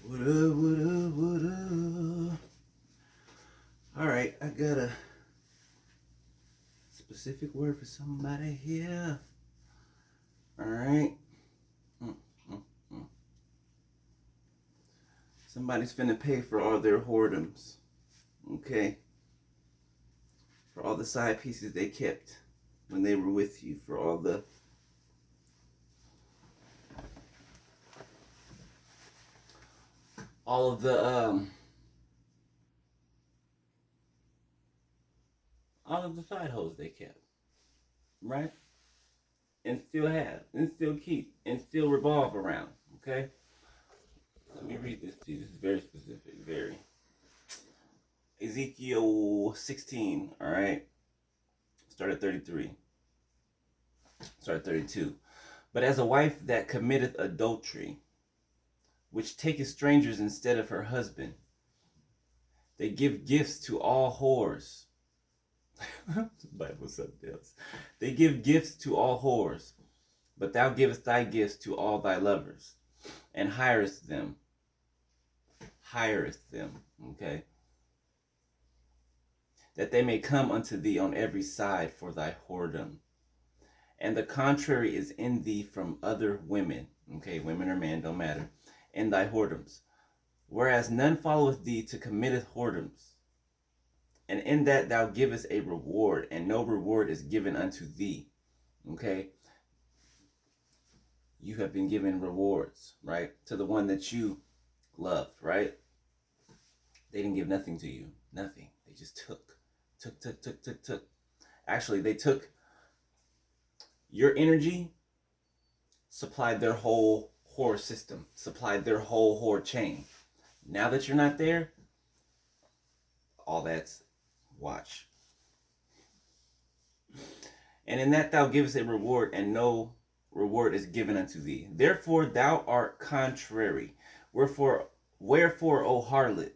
What up, what up, what up? All right, I got a specific word for somebody here. All right. Mm, mm, mm. Somebody's finna pay for all their whoredoms. Okay. For all the side pieces they kept when they were with you. For all of the side hoes they kept. Right? And still have. And still keep. And still revolve around. Okay? Let me read this to you. This is very specific. Very. Ezekiel 16, all right? Start at 33. Start at 32. But as a wife that committeth adultery, which taketh strangers instead of her husband, they give gifts to all whores. The Bible something else. They give gifts to all whores, but thou givest thy gifts to all thy lovers, and hirest them. Okay? That they may come unto thee on every side for thy whoredom. And the contrary is in thee from other women. Okay, women or men, don't matter. In thy whoredoms. Whereas none followeth thee to committeth whoredoms. And in that thou givest a reward, and no reward is given unto thee. Okay? You have been given rewards, right? To the one that you loved, right? They didn't give nothing to you. Nothing. They just took. Actually, they took your energy, supplied their whole whore system, supplied their whole whore chain. Now that you're not there, all that's watch. And in that thou givest a reward, and no reward is given unto thee. Therefore thou art contrary. Wherefore, O harlot,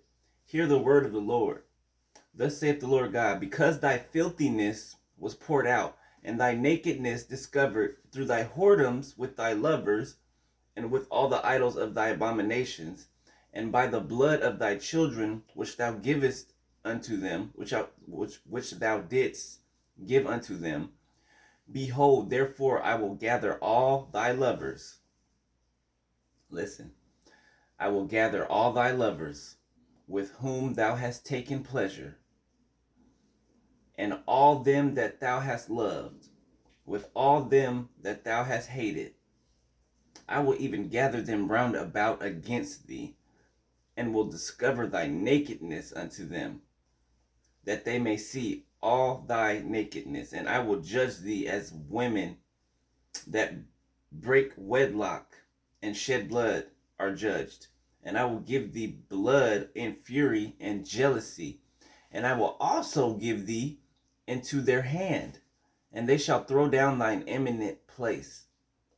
hear the word of the Lord. Thus saith the Lord God, because thy filthiness was poured out, and thy nakedness discovered through thy whoredoms with thy lovers, and with all the idols of thy abominations, and by the blood of thy children which thou givest unto them, which thou didst give unto them. Behold, therefore I will gather all thy lovers. Listen, I will gather all thy lovers with whom thou hast taken pleasure, and all them that thou hast loved, with all them that thou hast hated. I will even gather them round about against thee, and will discover thy nakedness unto them, that they may see all thy nakedness. And I will judge thee as women that break wedlock and shed blood are judged. And I will give thee blood in fury and jealousy. And I will also give thee into their hand, and they shall throw down thine eminent place,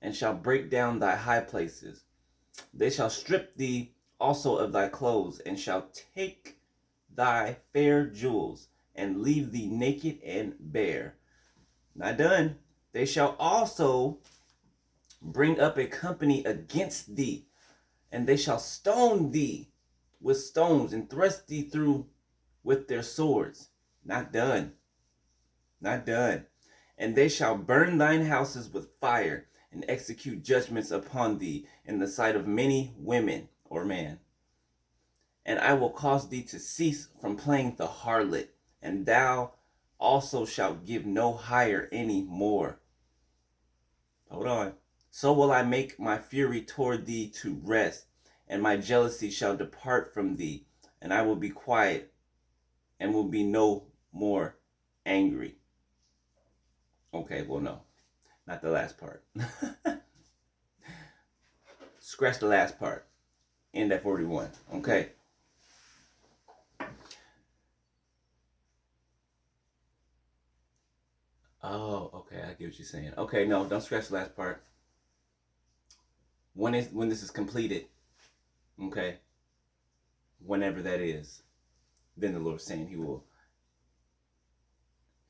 and shall break down thy high places. They shall strip thee also of thy clothes, and shall take thy fair jewels, and leave thee naked and bare. Not done. They shall also bring up a company against thee, and they shall stone thee with stones, and thrust thee through with their swords. Not done. Not done. And they shall burn thine houses with fire, and execute judgments upon thee in the sight of many women or man. And I will cause thee to cease from playing the harlot, and thou also shalt give no hire any more. Hold on. So will I make my fury toward thee to rest, and my jealousy shall depart from thee, and I will be quiet, and will be no more angry. Okay, well, no, not the last part. Scratch the last part. End at 41. Okay. Oh, okay. I get what you're saying. Okay, no, don't scratch the last part. When this is completed, okay, whenever that is, then the Lord's saying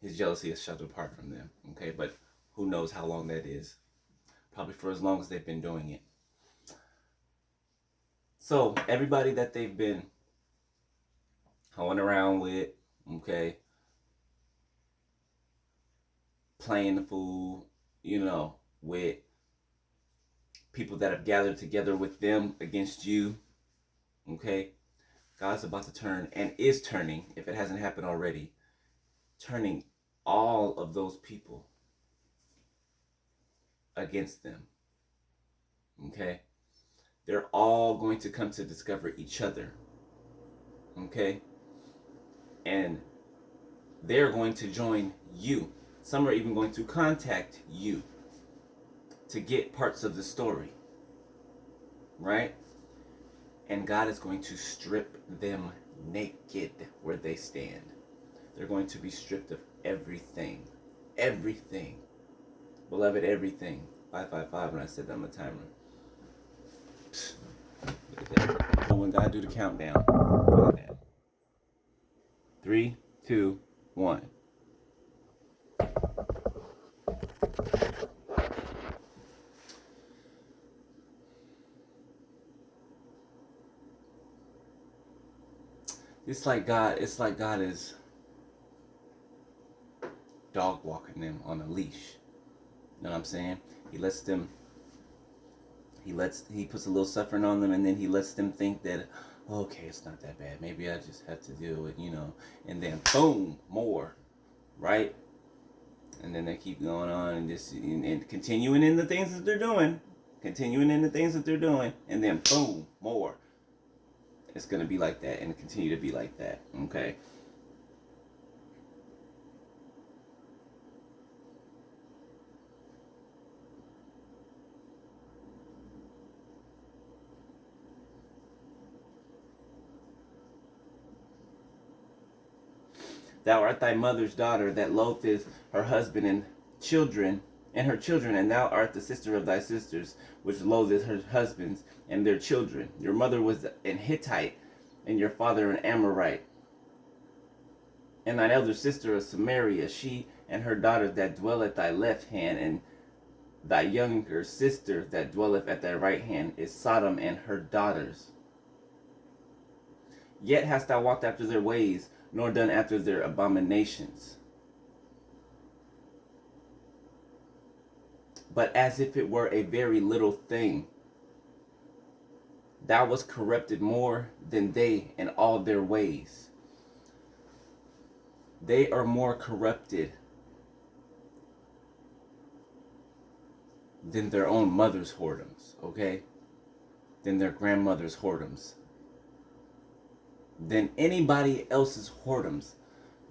his jealousy shall depart from them. Okay, but who knows how long that is? Probably for as long as they've been doing it. So everybody that they've been hoeing around with, okay, playing the fool, with people that have gathered together with them against you, okay, God's about to turn and is turning, if it hasn't happened already, turning all of those people against them, okay? They're all going to come to discover each other, okay? And they're going to join you. Some are even going to contact you to get parts of the story, right? And God is going to strip them naked where they stand. They're going to be stripped of everything. Everything. Beloved, everything. 555 when I said that on the timer. Look at that. When God do the countdown. Look at that. 3, 2, 1. It's like God is dog walking them on a leash. You know what I'm saying? He puts a little suffering on them, and then he lets them think that, okay, it's not that bad. Maybe I just have to deal with, and then boom, more, right? And then they keep going on and continuing in the things that they're doing, and then boom, more. It's going to be like that and continue to be like that, okay? Thou art thy mother's daughter that loatheth her husband and her children, and thou art the sister of thy sisters, which loatheth her husbands and their children. Your mother was an Hittite, and your father an Amorite. And thine elder sister of Samaria, she and her daughter that dwell at thy left hand, and thy younger sister that dwelleth at thy right hand is Sodom and her daughters. Yet hast thou walked after their ways, nor done after their abominations. But as if it were a very little thing, thou wast corrupted more than they in all their ways. They are more corrupted than their own mother's whoredoms, okay? Than their grandmother's whoredoms. Than anybody else's whoredoms,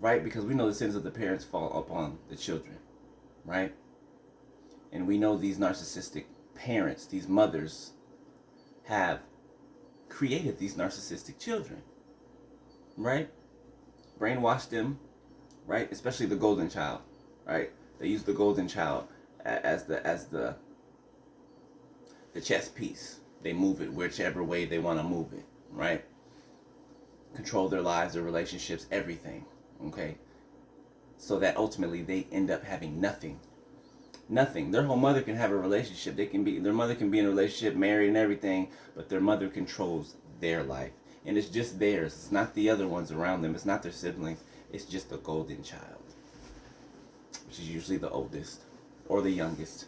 right? Because we know the sins of the parents fall upon the children, right? And we know these narcissistic parents, these mothers, have created these narcissistic children, right? Brainwashed them, right? Especially the golden child, right? They use the golden child as the chess piece. They move it whichever way they want to move it, right? Control their lives, their relationships, everything, okay? So that ultimately they end up having nothing. Nothing. Their whole mother can have a relationship. Their mother can be in a relationship, married and everything, but their mother controls their life. And it's just theirs. It's not the other ones around them. It's not their siblings. It's just the golden child, which is usually the oldest or the youngest.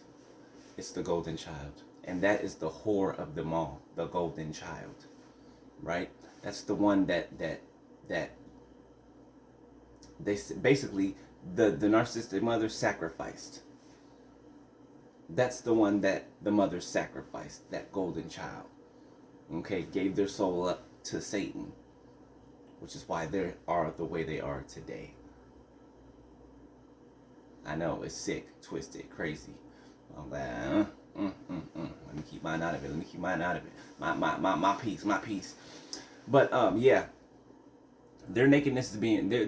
It's the golden child. And that is the whore of them all, the golden child, right? That's the one that they basically the narcissistic mother sacrificed. That's the one that the mother sacrificed, that golden child. Okay, gave their soul up to Satan, which is why they are the way they are today. I know, it's sick, twisted, crazy. I'm like, let me keep mine out of it. My peace. But yeah, their nakedness is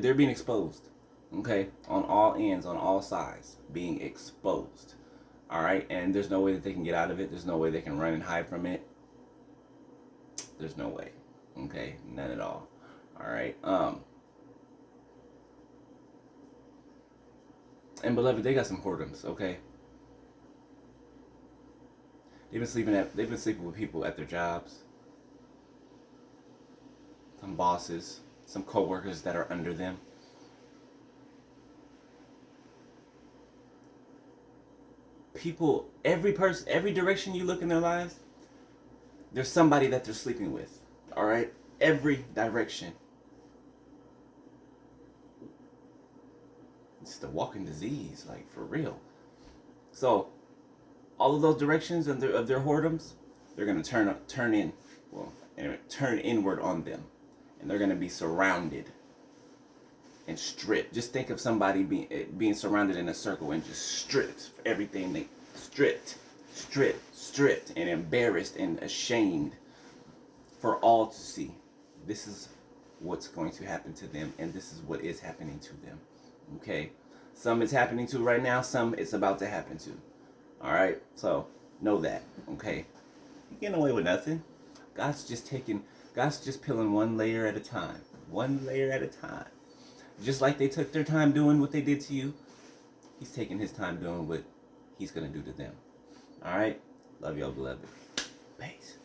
they're being exposed. Okay, on all ends, on all sides, being exposed. All right, and there's no way that they can get out of it. There's no way they can run and hide from it. There's no way. Okay, none at all. All right. And beloved, they got some whoredoms. Okay. They've been sleeping with people at their jobs. some bosses, some co-workers that are under them. People, every person, every direction you look in their lives, there's somebody that they're sleeping with. All right? Every direction. It's the walking disease, like, for real. So, all of those directions of their whoredoms, they're going to turn inward on them. And they're going to be surrounded and stripped. Just think of somebody being surrounded in a circle and just stripped for everything. They stripped, and embarrassed and ashamed for all to see. This is what's going to happen to them, and this is what is happening to them. Okay? Some it's happening to right now, some it's about to happen to. Alright? So, know that. Okay? You're getting away with nothing. God's just peeling one layer at a time. One layer at a time. Just like they took their time doing what they did to you, he's taking his time doing what he's going to do to them. Alright? Love y'all, beloved. Peace.